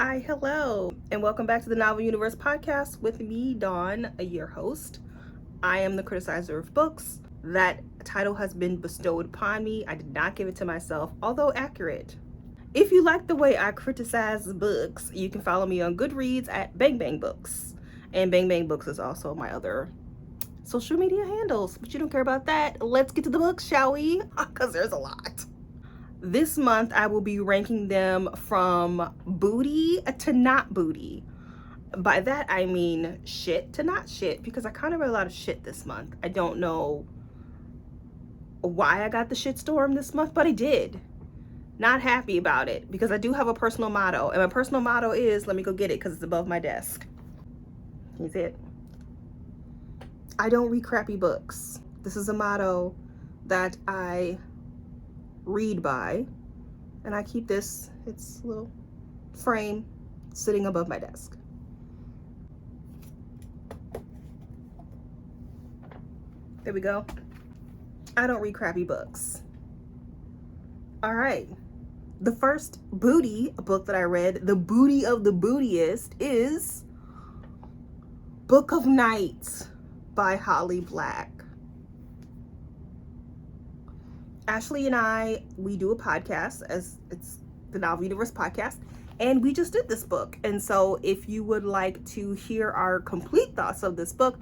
Hi, hello, and welcome back to the Novel Universe podcast with me, Dawn, your host. I am the criticizer of books. That title has been bestowed upon me. I did not give it to myself, although accurate. If you like the way I criticize books, you can follow me on Goodreads at Bang Bang Books. And Bang Bang Books is also my other social media handles, but you don't care about that. Let's get to the books, shall we? Because there's a lot. This month, I will be ranking them from booty to not booty. By that, I mean shit to not shit, because I kind of read a lot of shit this month. I don't know why I got the shitstorm this month, but I did. Not happy about it, because I do have a personal motto, and my personal motto is, let me go get it, because it's above my desk. Can you see it? I don't read crappy books. This is a motto that I read by, and I keep this, it's a little frame sitting above my desk. There we go. I don't read crappy books. All right, the first booty book that I read, the booty of the bootiest, is Book of Night by Holly Black. Ashley and I, we do a podcast, as it's the Novel Universe podcast, and we just did this book. And so if you would like to hear our complete thoughts of this book,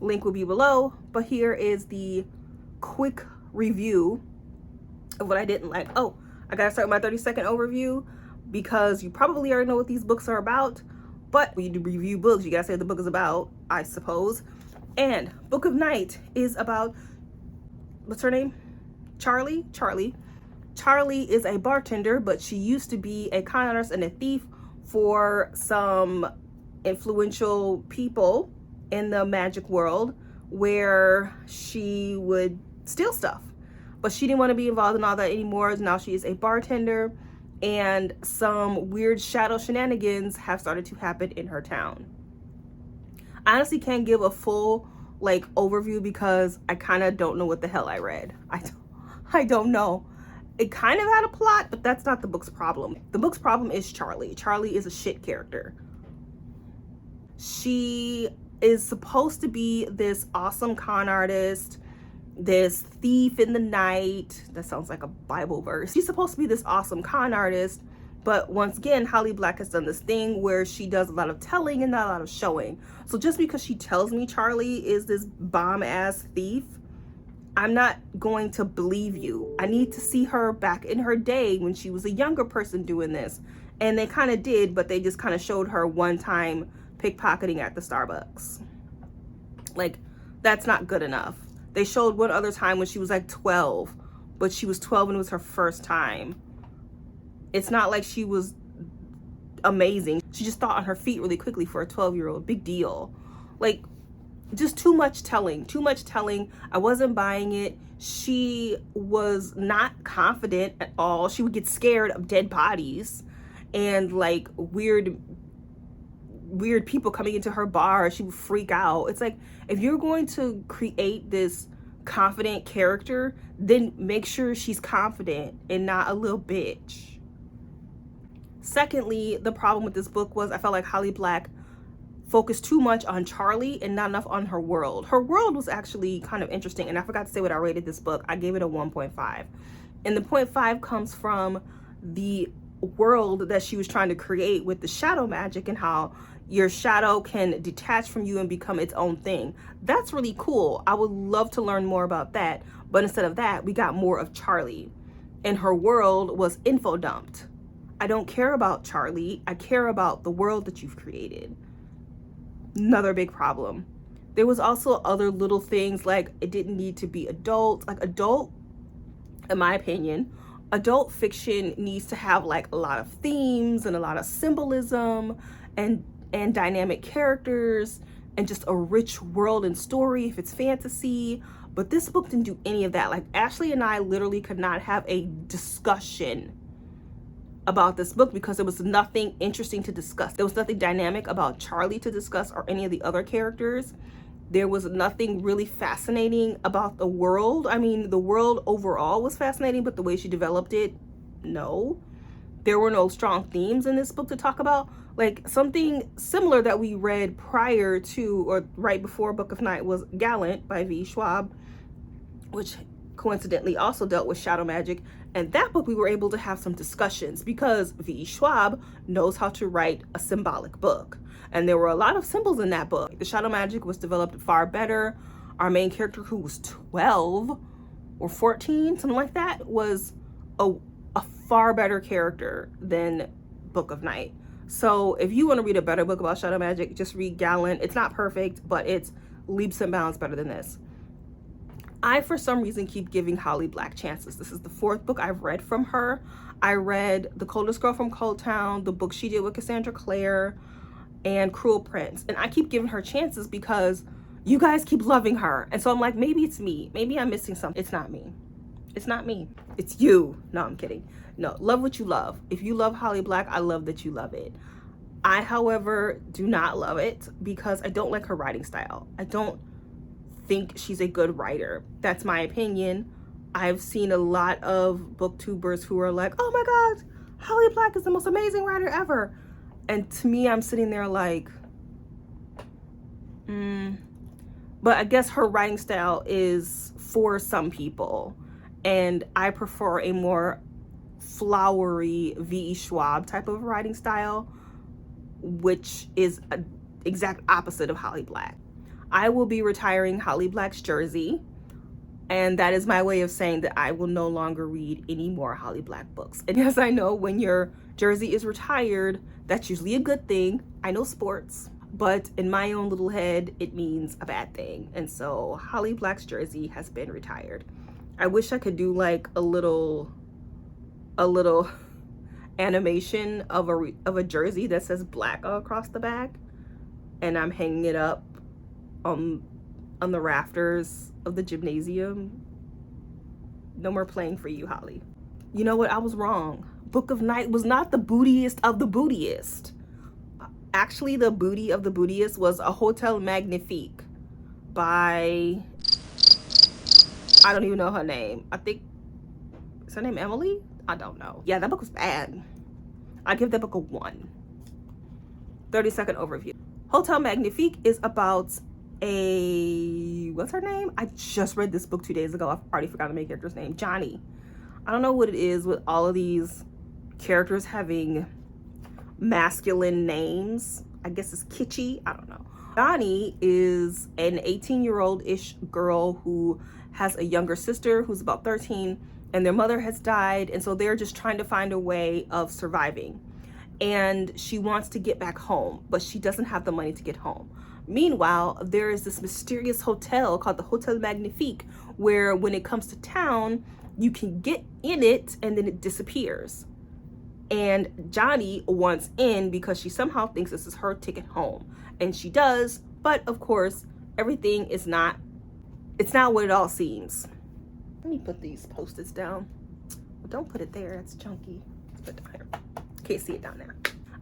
link will be below. But here is the quick review of what I didn't like. Oh, I gotta start with my 30-second overview, because you probably already know what these books are about. But when you do review books, you gotta say what the book is about, I suppose. And Book of Night is about, what's her name? Charlie is a bartender, but she used to be a con artist and a thief for some influential people in the magic world, where she would steal stuff. But she didn't want to be involved in all that anymore. Now she is a bartender, and some weird shadow shenanigans have started to happen in her town. I honestly can't give a full overview, because I kind of don't know what the hell I read. I don't know. It kind of had a plot, but that's not the book's problem. The book's problem is Charlie. Charlie is a shit character. She is supposed to be this awesome con artist, this thief in the night. That sounds like a Bible verse. She's supposed to be this awesome con artist, but once again, Holly Black has done this thing where she does a lot of telling and not a lot of showing. So just because she tells me Charlie is this bomb-ass thief, I'm not going to believe you. I need to see her back in her day when she was a younger person doing this. And they kind of did, but they just kind of showed her one time pickpocketing at the Starbucks. That's not good enough. They showed one other time when she was 12, but she was 12 and it was her first time. It's not like she was amazing. She just thought on her feet really quickly for a 12-year-old. Big deal. Just too much telling. I wasn't buying it. She was not confident at all. She would get scared of dead bodies and weird people coming into her bar. She would freak out. It's if you're going to create this confident character, then make sure she's confident and not a little bitch. Secondly, the problem with this book was I felt like Holly Black focused too much on Charlie and not enough on her world. Her world was actually kind of interesting, and I forgot to say what I rated this book. I gave it a 1.5. And the 0.5 comes from the world that she was trying to create with the shadow magic, and how your shadow can detach from you and become its own thing. That's really cool. I would love to learn more about that. But instead of that, we got more of Charlie, and her world was info dumped. I don't care about Charlie. I care about the world that you've created. Another big problem. There was also other little things, it didn't need to be adult. In my opinion, adult fiction needs to have a lot of themes and a lot of symbolism and dynamic characters and just a rich world and story if it's fantasy. But this book didn't do any of that. Ashley and I literally could not have a discussion about this book because there was nothing interesting to discuss. There was nothing dynamic about Charlie to discuss or any of the other characters. There was nothing really fascinating about the world. I mean, the world overall was fascinating, but the way she developed it, no. there were no strong themes in this book to talk about. Like, something similar that we read prior to or right before Book of Night was Gallant by V. Schwab, which coincidentally also dealt with shadow magic. And that book we were able to have some discussions because V. Schwab knows how to write a symbolic book. And there were a lot of symbols in that book. The shadow magic was developed far better. Our main character, who was 12 or 14, something like that, was a far better character than Book of Night. So if you want to read a better book about shadow magic, just read Gallant. It's not perfect, but it's leaps and bounds better than this. I, for some reason, keep giving Holly Black chances. This is the 4th book I've read from her. I read The Coldest Girl from Cold Town, the book she did with Cassandra Clare, and Cruel Prince. And I keep giving her chances because you guys keep loving her. And so I'm like, maybe it's me. Maybe I'm missing something. It's not me. It's not me. It's you. No, I'm kidding. No, love what you love. If you love Holly Black, I love that you love it. I, however, do not love it because I don't like her writing style. I don't think she's a good writer. That's my opinion. I've seen a lot of booktubers who are like, oh my God, Holly Black is the most amazing writer ever. And to me, I'm sitting there like, but I guess her writing style is for some people. And I prefer a more flowery V.E. Schwab type of writing style, which is an exact opposite of Holly Black. I will be retiring Holly Black's jersey, and that is my way of saying that I will no longer read any more Holly Black books. And yes, I know when your jersey is retired, that's usually a good thing. I know sports, but in my own little head, it means a bad thing. And so Holly Black's jersey has been retired. I wish I could do like a little animation of a jersey that says black all across the back, and I'm hanging it up on the rafters of the gymnasium. No more playing for you, Holly. You know what? I was wrong. Book of Night was not the bootiest of the bootiest. Actually, the booty of the bootiest was a Hotel Magnifique by, I don't even know her name. I think, is her name Emily? I don't know. Yeah, that book was bad. I give that book a 1. 30-second overview. Hotel Magnifique is about what's her name? I just read this book 2 days ago. I've already forgotten the main character's name. Johnny. I don't know what it is with all of these characters having masculine names. I guess it's kitschy. I don't know. Johnny is an 18-year-old-ish girl who has a younger sister who's about 13, and their mother has died, and so they're just trying to find a way of surviving. And she wants to get back home, but she doesn't have the money to get home. Meanwhile, there is this mysterious hotel called the Hotel Magnifique, where when it comes to town, you can get in it and then it disappears. And Johnny wants in because she somehow thinks this is her ticket home. And she does, but of course, everything is not, it's not what it all seems. Let me put these Post-its down. Well, don't put it there, that's chunky. Let's put it down here. Can't see it down there.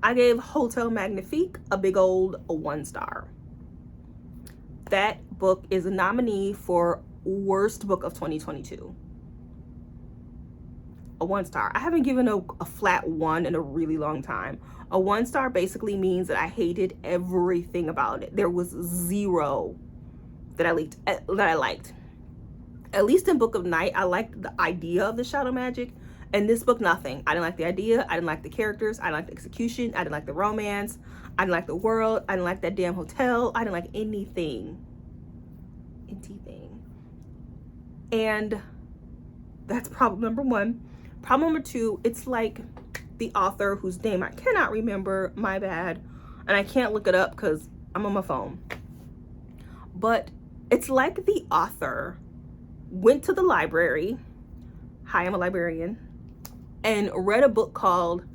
I gave Hotel Magnifique a big old 1 star. That book is a nominee for worst book of 2022. A 1 star. I haven't given a flat 1 in a really long time. A 1 star basically means that I hated everything about it. There was 0 that I liked. At least in Book of Night, I liked the idea of the shadow magic. In this book, nothing. I didn't like the idea. I didn't like the characters. I didn't like the execution. I didn't like the romance. I didn't like the world. I didn't like that damn hotel. I didn't like anything. And that's problem number 1. Problem number 2, it's like the author whose name I cannot remember, my bad, and I can't look it up because I'm on my phone. But it's like the author went to the library, hi, I'm a librarian, and read a book called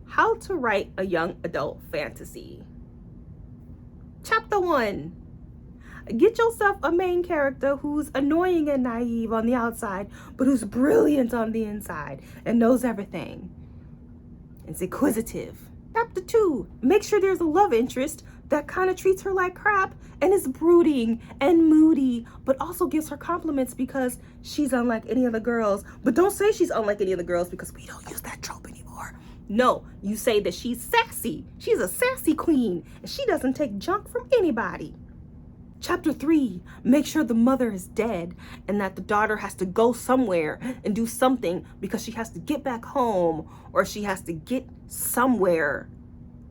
How to Write a Young Adult Fantasy. Chapter 1. Get yourself a main character who's annoying and naive on the outside, but who's brilliant on the inside and knows everything. It's inquisitive. Chapter 2. Make sure there's a love interest that kind of treats her like crap and is brooding and moody, but also gives her compliments because she's unlike any other girls. But don't say she's unlike any other girls because we don't use that trope anymore. No, you say that she's sassy. She's a sassy queen, and she doesn't take junk from anybody. Chapter 3, make sure the mother is dead and that the daughter has to go somewhere and do something because she has to get back home or she has to get somewhere.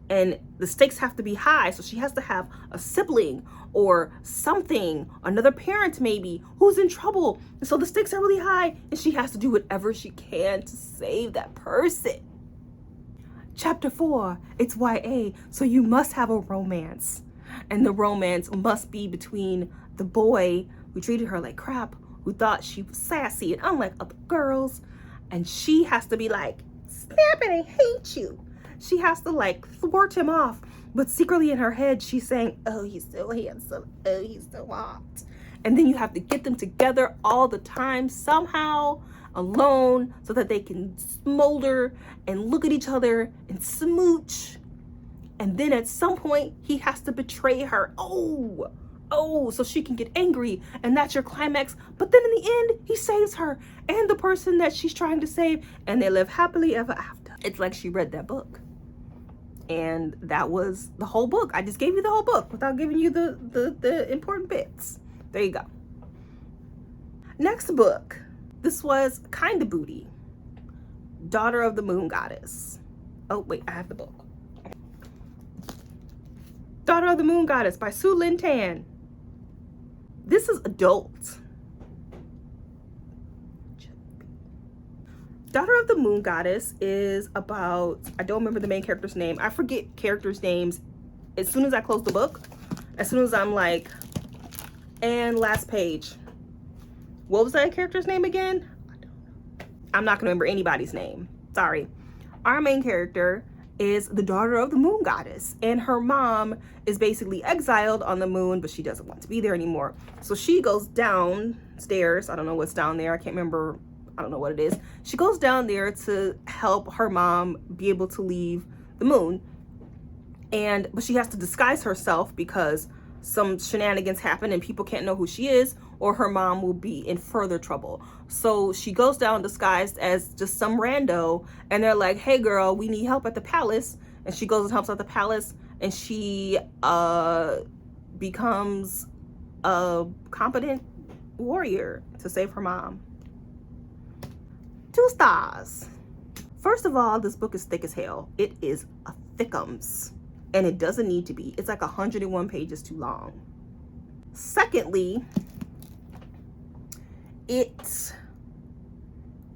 And the stakes have to be high, so she has to have a sibling or something, another parent maybe, who's in trouble. And so the stakes are really high and she has to do whatever she can to save that person. Chapter 4, it's YA, so you must have a romance. And the romance must be between the boy who treated her like crap, who thought she was sassy and unlike other girls, and she has to be like, snap it, I hate you. She has to like thwart him off, but secretly in her head she's saying, oh, he's so handsome, oh, he's so hot. And then you have to get them together all the time somehow, alone, so that they can smolder and look at each other and smooch. And then at some point, he has to betray her. Oh, so she can get angry. And that's your climax. But then in the end, he saves her and the person that she's trying to save. And they live happily ever after. It's like she read that book. And that was the whole book. I just gave you the whole book without giving you the important bits. There you go. Next book. This was Kinda Booty. Daughter of the Moon Goddess. Oh, wait, I have the book. Daughter of the Moon Goddess by Su Lin Tan. This is adult. Daughter of the Moon Goddess is about, I don't remember the main character's name. I forget characters' names as soon as I close the book. As soon as I'm like, and last page. What was that character's name again? I don't know. I'm not going to remember anybody's name. Sorry. Our main character is the daughter of the Moon Goddess, and her mom is basically exiled on the moon, but she doesn't want to be there anymore. So she goes downstairs. I don't know what's down there. I can't remember. I don't know what it is. She goes down there to help her mom be able to leave the moon. But she has to disguise herself because some shenanigans happen and people can't know who she is, or her mom will be in further trouble. So she goes down disguised as just some rando, and they're like, hey girl, we need help at the palace. And she goes and helps at the palace, and she becomes a competent warrior to save her mom. 2 stars. First of all, this book is thick as hell. It is a thickums. And it doesn't need to be. It's like 101 pages too long. Secondly, it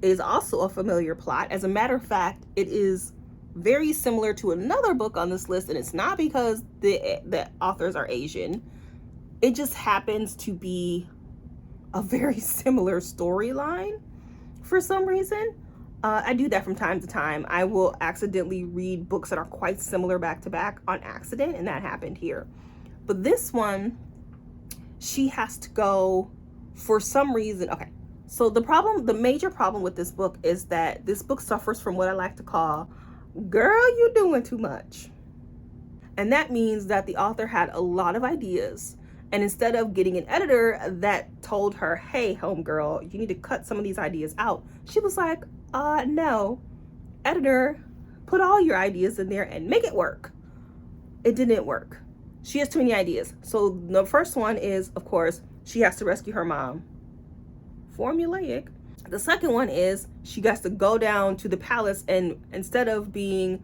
is also a familiar plot. As a matter of fact, it is very similar to another book on this list, and it's not because the authors are Asian. It just happens to be a very similar storyline for some reason. I do that from time to time. I will accidentally read books that are quite similar back to back on accident, and that happened here. But this one, she has to go for some reason. Okay, so the major problem with this book is that this book suffers from what I like to call, girl, you doing too much. And that means that the author had a lot of ideas, and instead of getting an editor that told her, hey, homegirl, you need to cut some of these ideas out, she was like, no, editor, put all your ideas in there and make it work. It didn't work. She has too many ideas. So the first one is, of course, she has to rescue her mom. Formulaic. The second one is she has to go down to the palace, and instead of being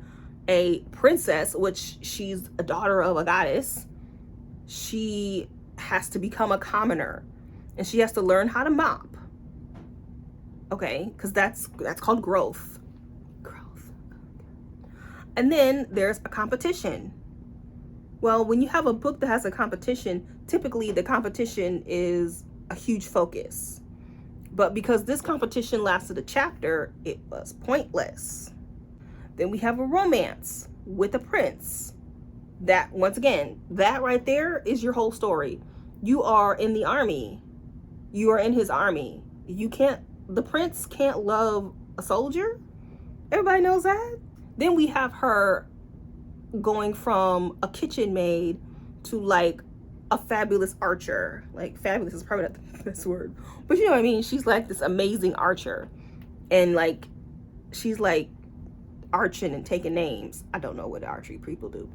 a princess, which she's a daughter of a goddess, she has to become a commoner, and she has to learn how to mop. Okay, because that's called growth. And then there's a competition. Well, when you have a book that has a competition, typically the competition is a huge focus. But because this competition lasted a chapter, it was pointless. Then we have a romance with a prince. That, once again, that right there is your whole story. You are in the army. You are in his army. The prince can't love a soldier. Everybody knows that. Then we have her going from a kitchen maid to like a fabulous archer. Like, fabulous is probably not the best word, but you know what I mean? She's like this amazing archer. And like, she's like arching and taking names. I don't know what archery people do.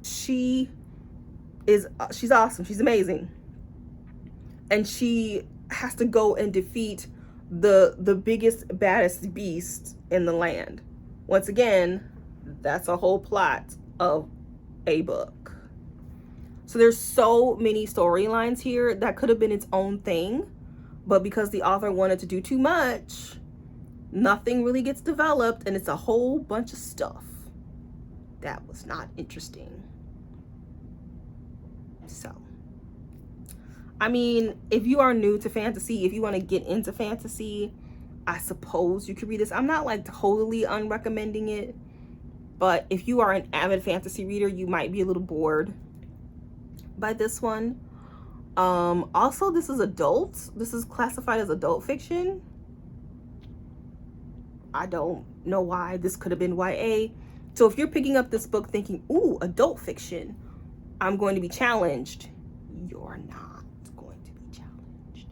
She's awesome. She's amazing. And she has to go and defeat the biggest, baddest beast in the land. Once again, that's a whole plot of a book. So there's so many storylines here that could have been its own thing, but because the author wanted to do too much, nothing really gets developed, and it's a whole bunch of stuff that was not interesting. So, I mean, if you are new to fantasy, if you want to get into fantasy, I suppose you could read this. I'm not like totally unrecommending it, but if you are an avid fantasy reader, you might be a little bored by this one. Also, this is adult. This is classified as adult fiction. I don't know why. This could have been YA. So if you're picking up this book thinking, ooh, adult fiction, I'm going to be challenged, you're not going to be challenged.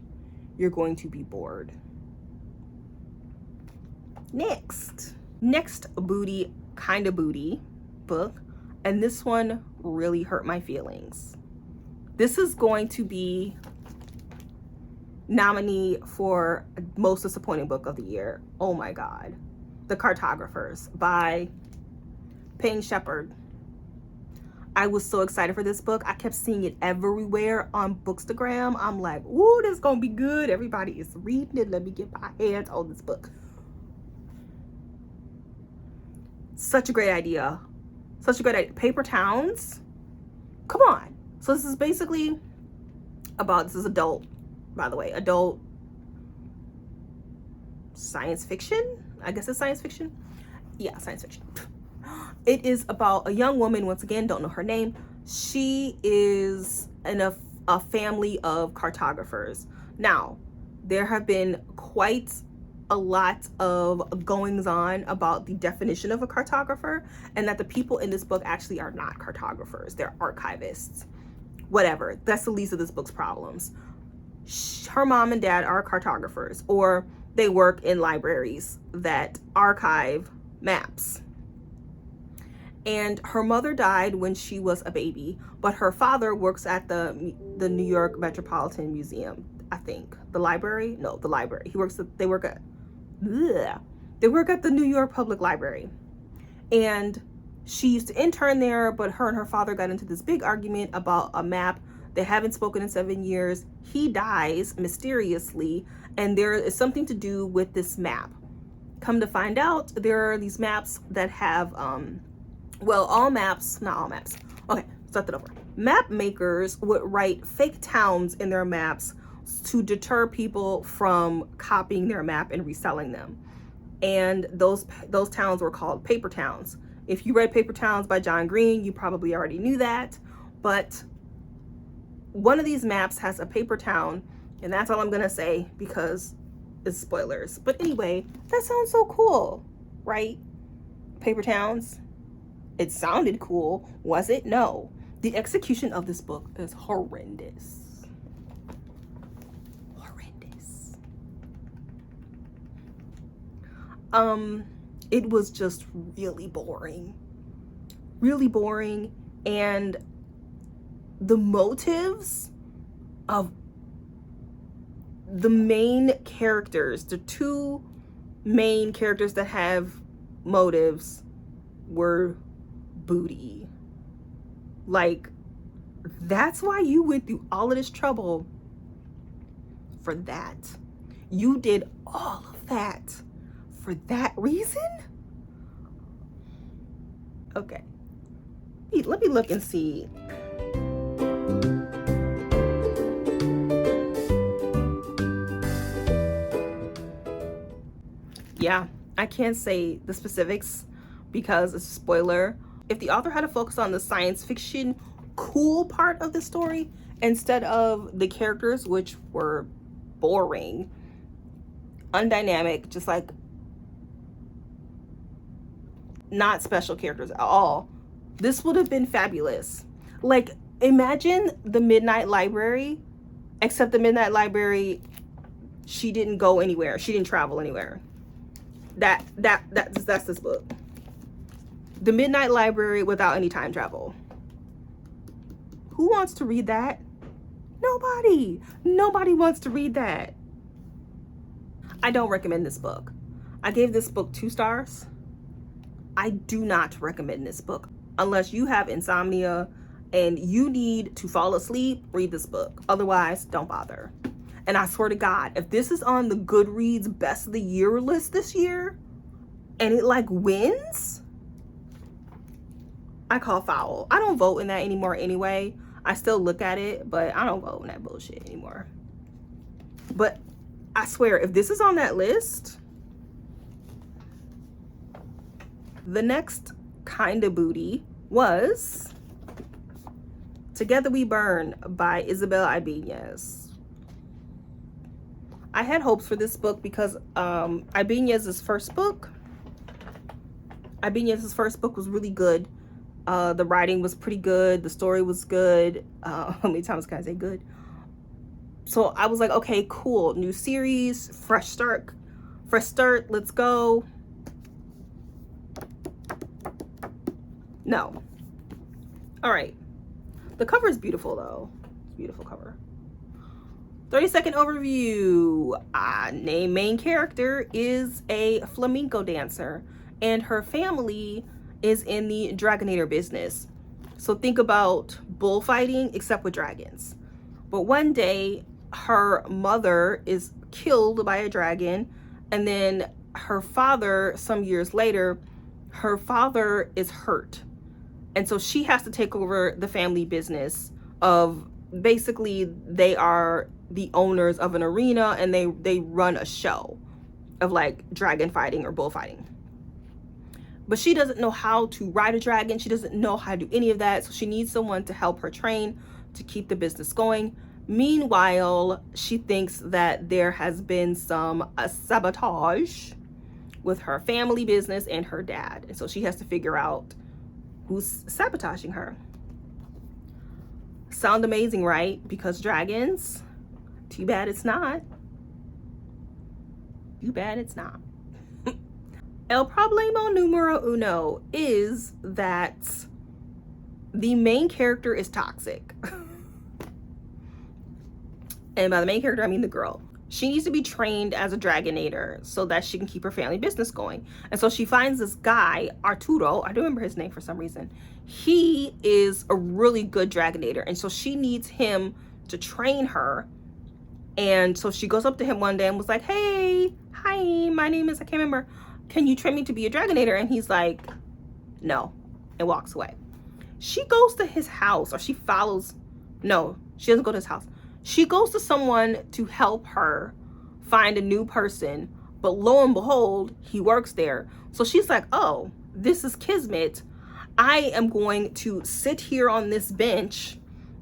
You're going to be bored. Next booty, kind of booty book, and this one really hurt my feelings. This is going to be nominee for most disappointing book of the year. Oh my God. The Cartographers by Payne Shepherd. I was so excited for this book. I kept seeing it everywhere on Bookstagram. I'm like, ooh, this is gonna be good. Everybody is reading it. Let me get my hands on this book. Such a great idea. Such a great idea. Paper Towns. Come on. So this is basically about, this is adult, by the way, adult science fiction. I guess it's science fiction. Yeah, science fiction. It is about a young woman, once again, don't know her name. She is in a family of cartographers. Now, there have been quite a lot of goings on about the definition of a cartographer, and that the people in this book actually are not cartographers. They're archivists. Whatever. That's the least of this book's problems. Her mom and dad are cartographers, or they work in libraries that archive maps. And her mother died when she was a baby, but her father works at the New York Metropolitan Museum, I think. The library? No, the library. They work at the New York Public Library. And she used to intern there, but her and her father got into this big argument about a map. They haven't spoken in 7 years. He dies mysteriously, and there is something to do with this map. Come to find out, there are these maps that have, well, all maps, not all maps. Okay, start that over. Map makers would write fake towns in their maps to deter people from copying their map and reselling them. And those towns were called paper towns. If you read Paper Towns by John Green, you probably already knew that. But one of these maps has a paper town, and that's all I'm gonna say because it's spoilers. But anyway, that sounds so cool, right? Paper Towns. It sounded cool. Was it? No. The execution of this book is horrendous. Horrendous. It was just really boring. Really boring. And the motives of the main characters, the two main characters that have motives, were booty. Like, that's why you went through all of this trouble for that. You did all of that for that reason? Okay. Let me look and see. Yeah, I can't say the specifics because it's a spoiler. If the author had to focus on the science fiction cool part of the story instead of the characters, which were boring, undynamic, just like not special characters at all, this would have been fabulous. Like, imagine the Midnight Library, except the Midnight Library, she didn't go anywhere. She didn't travel anywhere. That's this book. The Midnight Library Without Any Time Travel. Who wants to read that? Nobody. Nobody wants to read that. I don't recommend this book. I gave this book 2 stars. I do not recommend this book. Unless you have insomnia and you need to fall asleep, read this book. Otherwise, don't bother. And I swear to God, if this is on the Goodreads Best of the Year list this year, and it like wins, I call foul. I don't vote in that anymore anyway. I still look at it, but I don't vote in that bullshit anymore. But I swear, if this is on that list, the next kind of booty was Together We Burn by Isabel Ibanez. I had hopes for this book because Ibanez's first book was really good. The writing was pretty good. The story was good. How many times can I say good? So I was like, okay, cool. New series, fresh start, let's go. No. All right. The cover is beautiful though. Beautiful cover. 30-second overview. Main character is a flamenco dancer, and her family is in the Dragonator business. So think about bullfighting except with dragons. But one day her mother is killed by a dragon, and then her father, some years later, her father is hurt. And so she has to take over the family business of, basically they are the owners of an arena, and they run a show of like dragon fighting or bullfighting. But she doesn't know how to ride a dragon. She doesn't know how to do any of that. So she needs someone to help her train to keep the business going. Meanwhile, she thinks that there has been some sabotage with her family business and her dad. And so she has to figure out who's sabotaging her. Sound amazing, right? Because dragons, too bad it's not. Too bad it's not. El problema numero uno is that the main character is toxic. And by the main character, I mean the girl. She needs to be trained as a dragonator so that she can keep her family business going. And so she finds this guy, Arturo. I don't remember his name for some reason. He is a really good dragonator. And so she needs him to train her. And so she goes up to him one day and was like, hey, hi, my name is, I can't remember. Can you train me to be a dragonator? And he's like, no, and walks away. She goes to his house, or she follows. No, she doesn't go to his house. She goes to someone to help her find a new person, but lo and behold, he works there. So she's like, oh, this is kismet. I am going to sit here on this bench,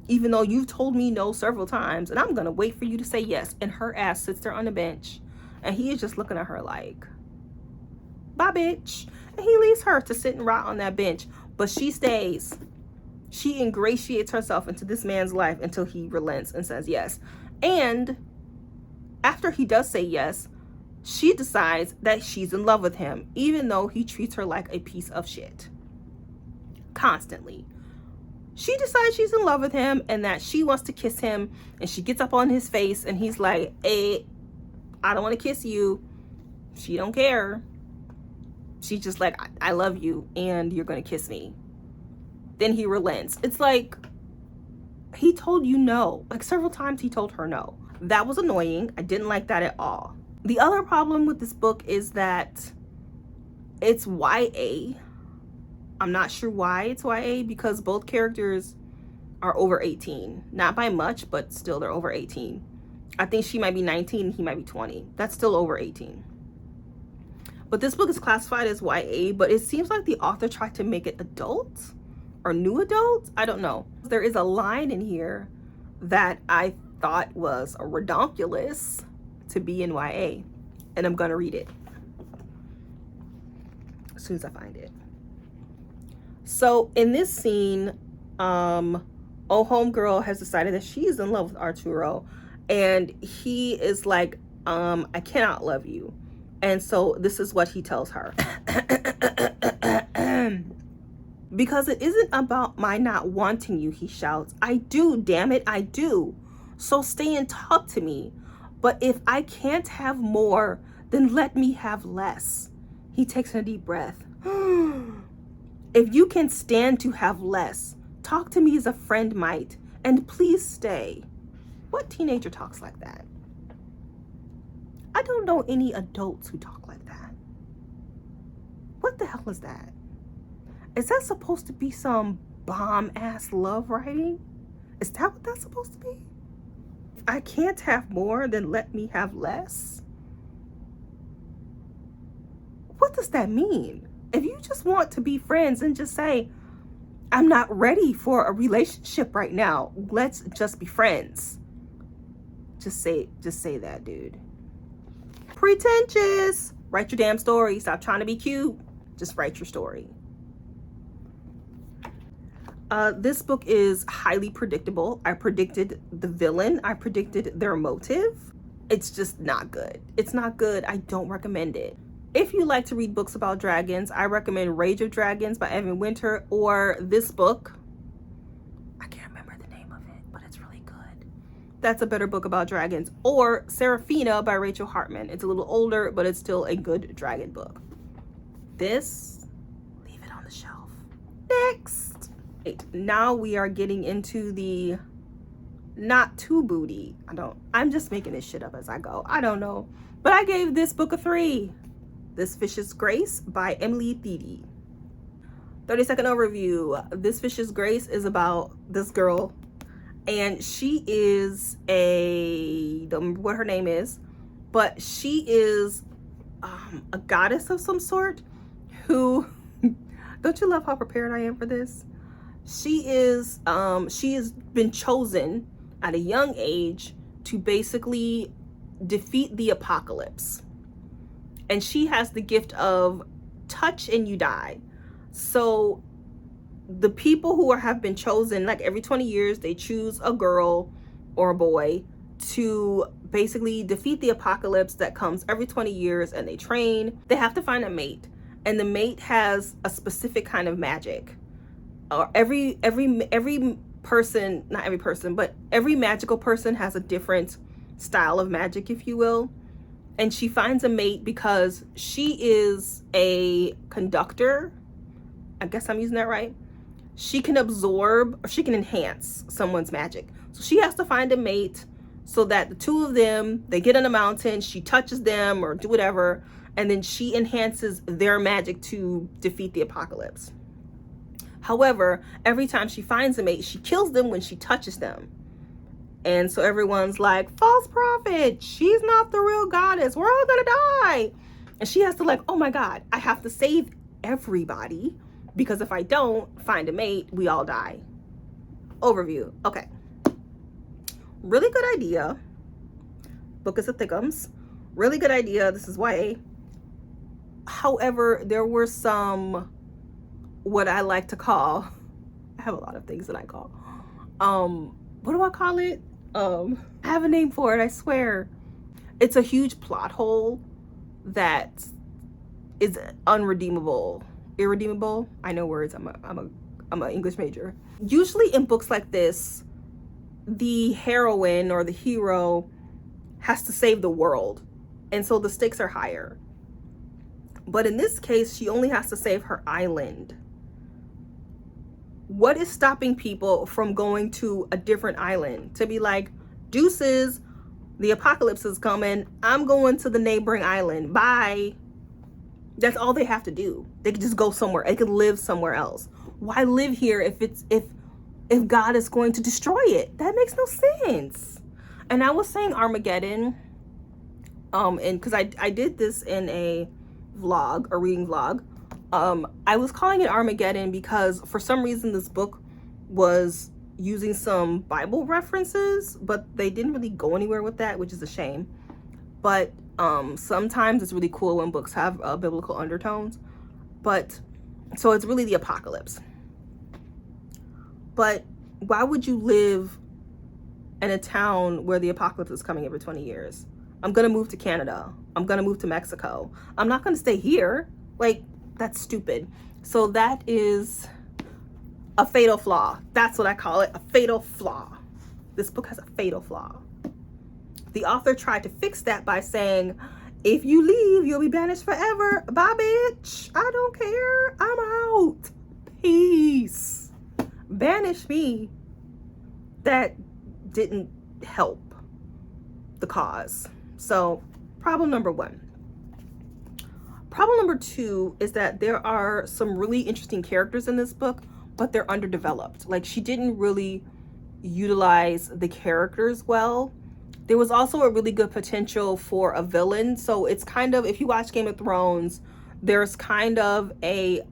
even though you've told me no several times, and I'm going to wait for you to say yes. And her ass sits there on the bench, and he is just looking at her like, bye, bitch. And he leaves her to sit and rot on that bench, but she stays. She ingratiates herself into this man's life until he relents and says yes. And after he does say yes, she decides that she's in love with him, even though he treats her like a piece of shit. Constantly. She decides she's in love with him and that she wants to kiss him, and she gets up on his face and he's like, hey, I don't want to kiss you. She don't care. She's just like, I love you and you're going to kiss me. Then he relents. It's like, he told you no. Like several times he told her no. That was annoying. I didn't like that at all. The other problem with this book is that it's YA. I'm not sure why it's YA, because both characters are over 18. Not by much, but still they're over 18. I think she might be 19 and he might be 20. That's still over 18. But this book is classified as YA, but it seems like the author tried to make it adult or new adult. I don't know. There is a line in here that I thought was a redonkulous to be in YA, and I'm gonna read it as soon as I find it. So in this scene, homegirl has decided that she's in love with Arturo, and he is like, I cannot love you. And so this is what he tells her. Because it isn't about my not wanting you, he shouts. I do, damn it, I do. So stay and talk to me. But if I can't have more, then let me have less. He takes a deep breath. If you can stand to have less, talk to me as a friend might, and please stay. What teenager talks like that? I don't know any adults who talk like that. What the hell is that? Is that supposed to be some bomb-ass love writing? Is that what that's supposed to be? If I can't have more, then let me have less? What does that mean? If you just want to be friends and just say, I'm not ready for a relationship right now, let's just be friends. Just say that, dude. Pretentious. Write your damn story. Stop trying to be cute. Just write your story. This book is highly predictable. I predicted the villain. I predicted their motive. It's just not good. It's not good. I don't recommend it. If you like to read books about dragons, I recommend Rage of Dragons by Evan Winter, or this book. I can't remember the name of it, but it's really good. That's a better book about dragons. Or Serafina by Rachel Hartman. It's a little older, but it's still a good dragon book. This, leave it on the shelf. Next. Now we are getting into the not too booty. I'm just making this shit up as I go. I don't know. But I gave this book a 3. This Fish's Grace by Emily Thede. 30-second overview. This Fish's Grace is about this girl, and she is what her name is, but she is a goddess of some sort who, don't you love how prepared I am for this? She has been chosen at a young age to basically defeat the apocalypse. And she has the gift of touch and you die. So the people who have been chosen, like every 20 years, they choose a girl or a boy to basically defeat the apocalypse that comes every 20 years, and they train. They have to find a mate, and the mate has a specific kind of magic. Or every person, not every person, but every magical person has a different style of magic, if you will. And she finds a mate because she is a conductor. I guess I'm using that right. She can absorb, or she can enhance someone's magic. So she has to find a mate so that the two of them, they get on a mountain, she touches them or do whatever, and then she enhances their magic to defeat the apocalypse. However, every time she finds a mate, she kills them when she touches them. And so everyone's like, false prophet, she's not the real goddess, we're all gonna die. And she has to oh my God, I have to save everybody, because if I don't find a mate, we all die. Overview. Okay. Really good idea. Book is a thickums. Really good idea. This is YA. However, there were some, what I like to call, I have a lot of things that I call, what do I call it? I have a name for it, I swear. It's a huge plot hole that is unredeemable. Irredeemable? I know words. I'm an English major. Usually in books like this, the heroine or the hero has to save the world, and so the stakes are higher. But in this case, she only has to save her island. What is stopping people from going to a different island? To be like, deuces, the apocalypse is coming, I'm going to the neighboring island, bye. That's all they have to do. They could just go somewhere. They could live somewhere else. Why live here if God is going to destroy it? That makes no sense. And I was saying Armageddon, and because I did this in a vlog, a reading vlog. I was calling it Armageddon because for some reason this book was using some Bible references, but they didn't really go anywhere with that, which is a shame. But sometimes it's really cool when books have biblical undertones. But so it's really the apocalypse. But why would you live in a town where the apocalypse is coming every 20 years? I'm gonna move to Canada. I'm gonna move to Mexico. I'm not gonna stay here. Like, that's stupid. So that is A fatal flaw. That's what I call it, a fatal flaw. This book has a fatal flaw. The author tried to fix that by saying, if you leave, you'll be banished forever. Bye, bitch. I don't care. I'm out. Peace. Banish me. That didn't help the cause. So, problem number one. Problem number two is that there are some really interesting characters in this book, but they're underdeveloped. Like, she didn't really utilize the characters well. There was also a really good potential for a villain. So it's kind of, if you watch Game of Thrones, there's kind of a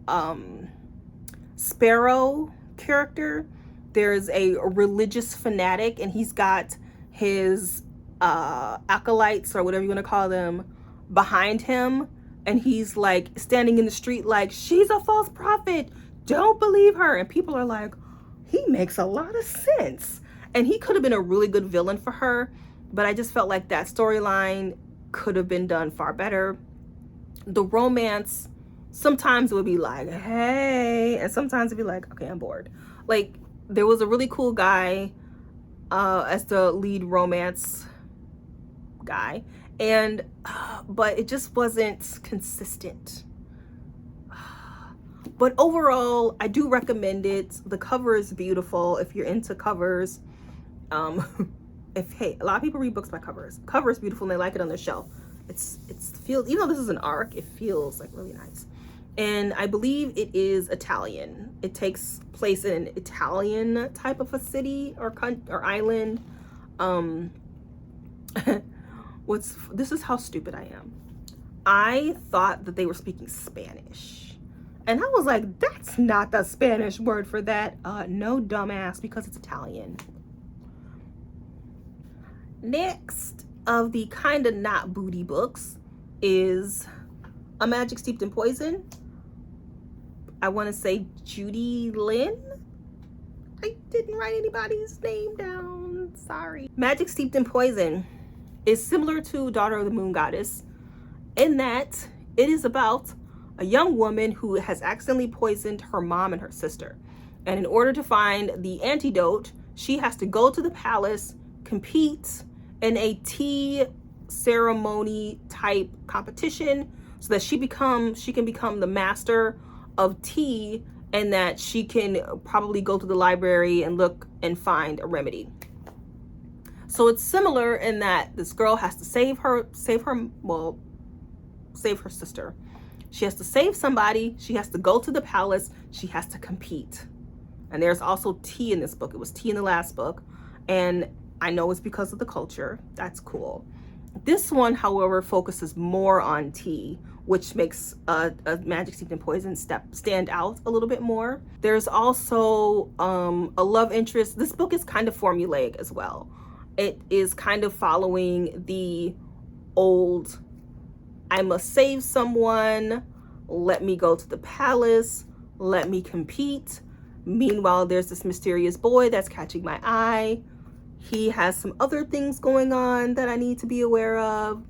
Sparrow character. There's a religious fanatic, and he's got his acolytes, or whatever you want to call them, behind him. And he's like standing in the street like, she's a false prophet. Don't believe her. And people are like, he makes a lot of sense. And he could have been a really good villain for her. But I just felt like that storyline could have been done far better. The romance, sometimes it would be like, hey, and sometimes it'd be like, okay, I'm bored. Like, there was a really cool guy as the lead romance guy, and but it just wasn't consistent. But overall, I do recommend it. The cover is beautiful if you're into covers. Hey, a lot of people read books by covers. Cover is beautiful and they like it on their shelf. It feels, even though this is an arc, it feels like really nice. And I believe it is Italian. It takes place in an Italian type of a city or island. This is how stupid I am. I thought that they were speaking Spanish. And I was like, that's not the Spanish word for that. No, dumbass, because it's Italian. Next of the kind of not booty books is A Magic Steeped in Poison. I want to say Judy Lynn. I didn't write anybody's name down. Sorry. Magic Steeped in Poison is similar to Daughter of the Moon Goddess in that it is about a young woman who has accidentally poisoned her mom and her sister. And in order to find the antidote, she has to go to the palace, compete in a tea ceremony type competition so that she can become the master of tea, and that she can probably go to the library and look and find a remedy. So it's similar in that this girl has to save her sister. She has to save somebody. She has to go to the palace. She has to compete. And there's also tea in this book. It was tea in the last book. And I know it's because of the culture. That's cool. This one, however, focuses more on tea, which makes a Magic Steeped in Poison stand out a little bit more. There's also a love interest. This book is kind of formulaic as well. It is kind of following the old, I must save someone, let me go to the palace, let me compete. Meanwhile, there's this mysterious boy that's catching my eye. He has some other things going on that I need to be aware of.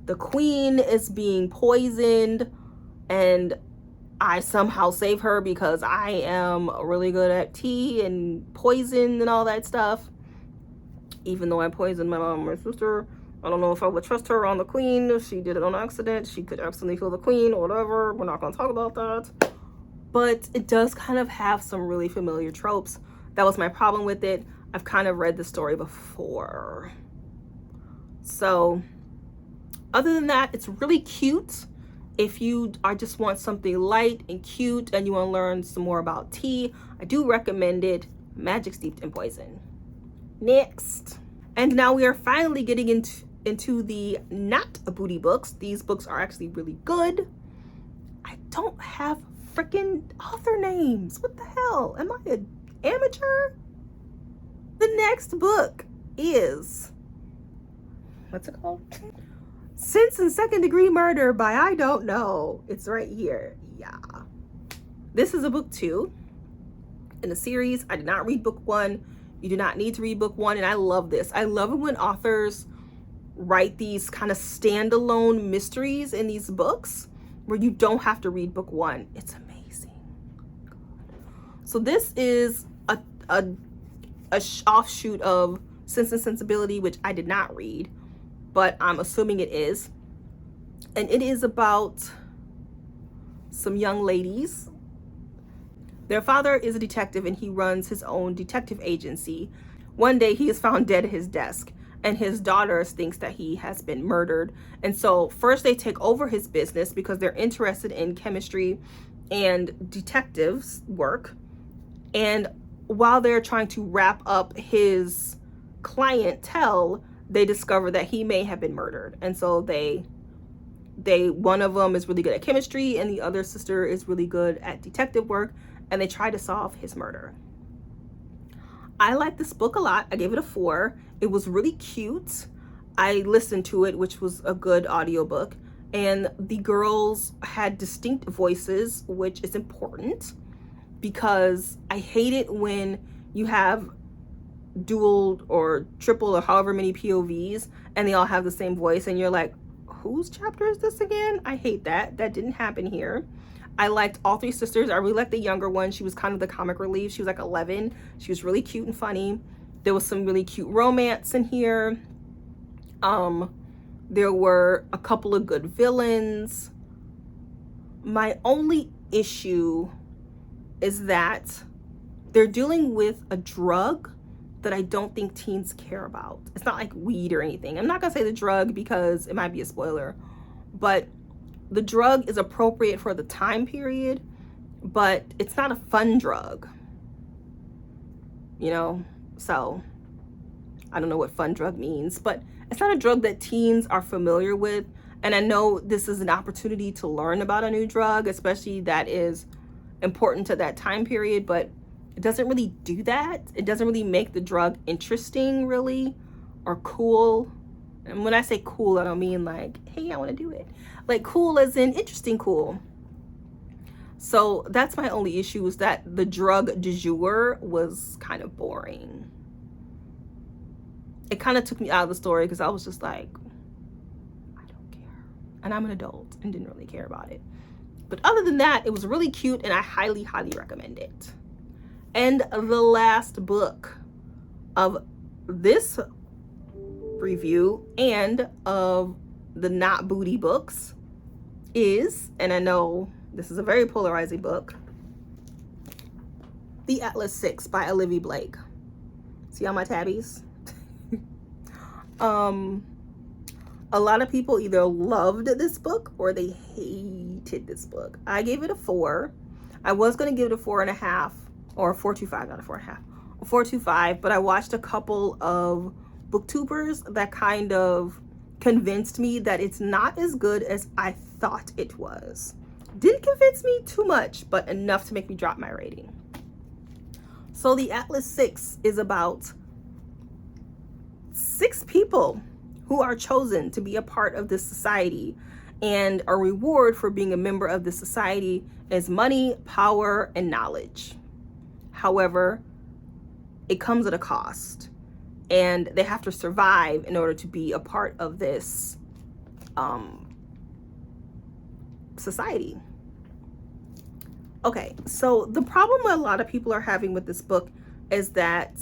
The queen is being poisoned, and I somehow save her because I am really good at tea and poison and all that stuff. Even though I poisoned my mom and my sister, I don't know if I would trust her on the queen. If she did it on accident, she could accidentally kill the queen or whatever. We're not going to talk about that. But it does kind of have some really familiar tropes. That was my problem with it. I've kind of read the story before. So other than that, it's really cute. If you just want something light and cute and you want to learn some more about tea, I do recommend it. Magic Steeped in Poison. Next. And now we are finally getting into the not booty books. These books are actually really good. I don't have freaking author names. What the hell? Am I an amateur? The next book is, what's it called? Sense and Second Degree Murder by I Don't Know. It's right here. Yeah. This is a book 2 in the series. I did not read book 1. You do not need to read book 1. And I love this. I love it when authors write these kind of standalone mysteries in these books where you don't have to read book 1. It's amazing. So this is a offshoot of Sense and Sensibility, which I did not read, but I'm assuming it is. And it is about some young ladies. Their father is a detective and he runs his own detective agency. One day he is found dead at his desk and his daughter thinks that he has been murdered. And so first they take over his business because they're interested in chemistry and detectives work. And while they're trying to wrap up his clientele, they discover that he may have been murdered. And so one of them is really good at chemistry and the other sister is really good at detective work, and they try to solve his murder. I like this book a lot. I gave it a 4. It was really cute. I listened to it, which was a good audiobook, and the girls had distinct voices, which is important because I hate it when you have dual or triple or however many POVs and they all have the same voice and you're like, whose chapter is this again? I hate that. That didn't happen here. I liked all 3 sisters. I really liked the younger one. She was kind of the comic relief. She was like 11. She was really cute and funny. There was some really cute romance in here. There were a couple of good villains. My only issue is that they're dealing with a drug that I don't think teens care about. It's not like weed or anything. I'm not gonna say the drug because it might be a spoiler, but the drug is appropriate for the time period, but it's not a fun drug, you know? So I don't know what fun drug means, but it's not a drug that teens are familiar with. And I know this is an opportunity to learn about a new drug, especially that is important to that time period, but it doesn't really do that. It doesn't really make the drug interesting, really, or cool. And when I say cool, I don't mean like, hey, I want to do it. Like cool as in interesting cool. So that's my only issue, is that the drug du jour was kind of boring. It kind of took me out of the story because I was just like, I don't care. And I'm an adult and didn't really care about it. But other than that, it was really cute and I highly, highly recommend it. And the last book of this review and of the not booty books is, and I know this is a very polarizing book, The Atlas 6 by Olivia Blake. See all my tabbies? A lot of people either loved this book or they hated this book. I gave it a 4. I was going to give it a 4.5 or 4.25, not a 4.5, a 4.25, but I watched a couple of booktubers that kind of convinced me that it's not as good as I thought it was. Didn't convince me too much, but enough to make me drop my rating. So The Atlas 6 is about 6 people who are chosen to be a part of this society, and a reward for being a member of this society is money, power, and knowledge. However, it comes at a cost, and they have to survive in order to be a part of this society. Okay, so the problem a lot of people are having with this book is that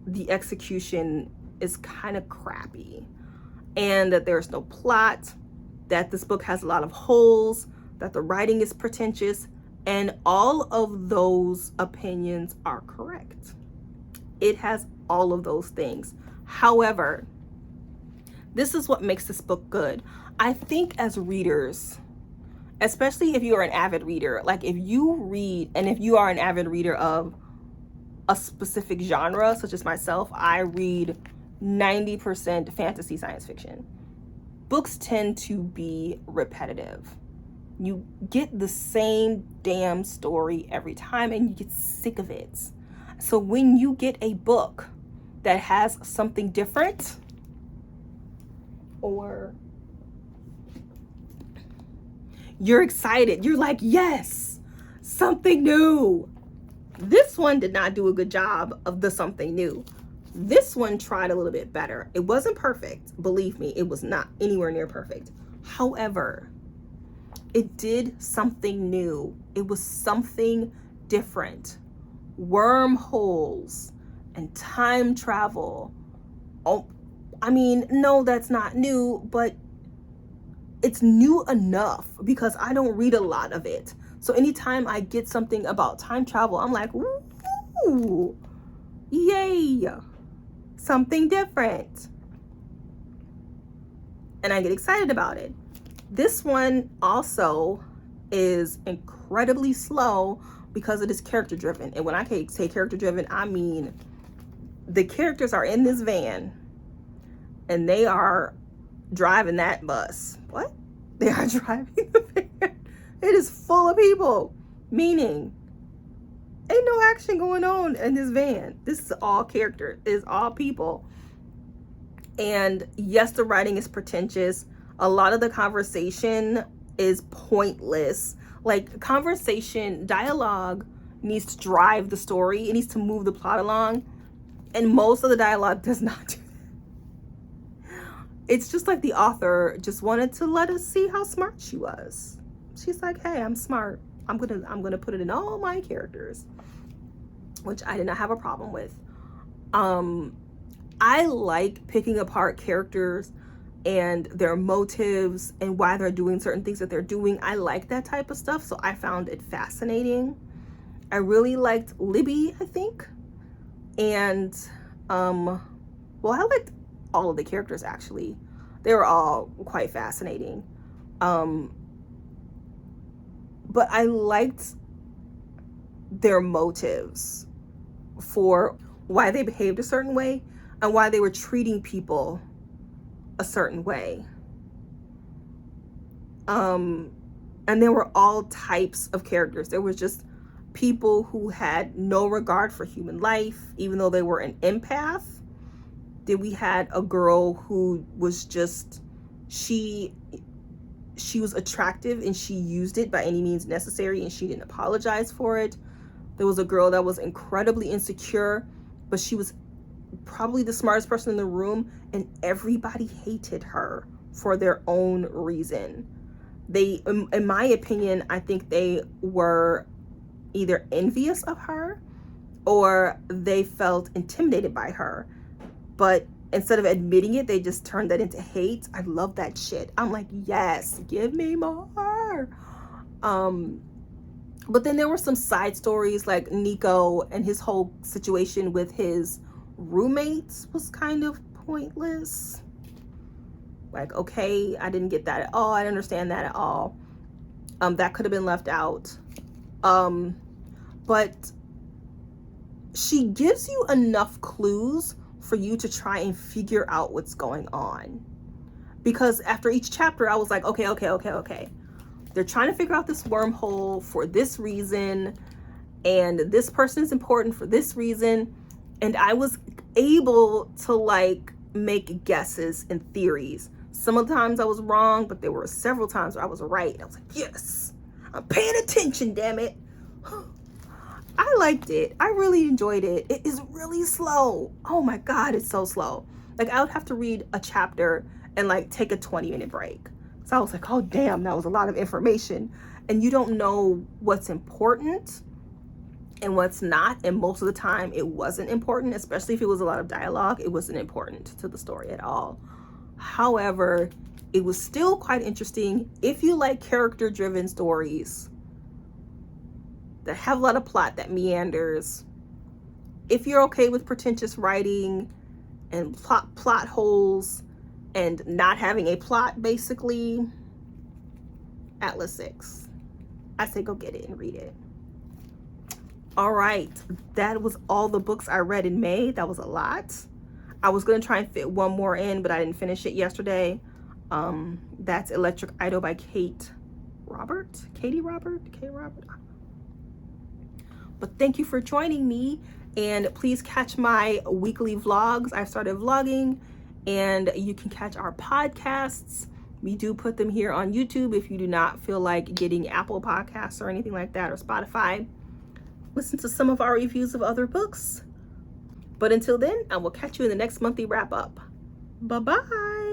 the execution is kind of crappy, and that there's no plot, that this book has a lot of holes, that the writing is pretentious, and all of those opinions are correct. It has all of those things. However, this is what makes this book good. I think as readers, especially if you're an avid reader, like if you read, and if you are an avid reader of a specific genre, such as myself, I read 90% fantasy science fiction. Books tend to be repetitive. You get the same damn story every time and you get sick of it. So when you get a book that has something different, or you're excited, you're like, yes, something new. This one did not do a good job of the something new. This one tried a little bit better. It wasn't perfect. Believe me, it was not anywhere near perfect. However, it did something new. It was something different. Wormholes and time travel. Oh, I mean, no, that's not new, but it's new enough because I don't read a lot of it. So anytime I get something about time travel, I'm like, ooh, yay, something different. And I get excited about it. This one also is incredibly slow because it is character driven. And when I say character driven, I mean the characters are in this van and they are driving that bus. What? They are driving the van. It is full of people, meaning ain't no action going on in this van. This is all character, it is all people. And yes, the writing is pretentious. A lot of the conversation is pointless. Like, conversation, dialogue needs to drive the story. It needs to move the plot along. And most of the dialogue does not do that. It's just like the author just wanted to let us see how smart she was. She's like, hey, I'm smart. I'm gonna put it in all my characters, which I did not have a problem with. I like picking apart characters and their motives and why they're doing certain things that they're doing. I like that type of stuff, so I found it fascinating. I really liked Libby, I think. And, well, I liked all of the characters, actually. They were all quite fascinating. But I liked their motives for why they behaved a certain way and why they were treating people a certain way. And there were all types of characters. There was just people who had no regard for human life, even though they were an empath. Then we had a girl who was just, she was attractive and she used it by any means necessary and she didn't apologize for it. There was a girl that was incredibly insecure, but she was probably the smartest person in the room and everybody hated her for their own reason. They, in my opinion, I think they were either envious of her or they felt intimidated by her. But instead of admitting it, they just turned that into hate. I love that shit. I'm like, yes, give me more. But then there were some side stories, like Nico and his whole situation with his roommates was kind of pointless. Like, okay, I didn't get that at all. I didn't understand that at all. That could have been left out. But she gives you enough clues for you to try and figure out what's going on. Because after each chapter, I was like, okay. They're trying to figure out this wormhole for this reason, and this person is important for this reason. And I was able to like make guesses and theories. Some of the times I was wrong, but there were several times where I was right. And I was like, yes, I'm paying attention, damn it. I liked it. I really enjoyed it. It is really slow. Oh my God, it's so slow. Like, I would have to read a chapter and like take a 20-minute break. So I was like, oh damn, that was a lot of information. And you don't know what's important and what's not. And most of the time it wasn't important, especially if it was a lot of dialogue. It wasn't important to the story at all. However, it was still quite interesting. If you like character-driven stories that have a lot of plot that meanders, if you're okay with pretentious writing and plot holes and not having a plot, basically, Atlas 6. I say go get it and read it. All right, that was all the books I read in May. That was a lot. I was gonna try and fit one more in, but I didn't finish it yesterday. That's Electric Idol by Katie Robert. But thank you for joining me, and please catch my weekly vlogs. I started vlogging, and you can catch our podcasts. We do put them here on YouTube if you do not feel like getting Apple Podcasts or anything like that, or Spotify. Listen to some of our reviews of other books. But until then, I will catch you in the next monthly wrap up. Bye-bye.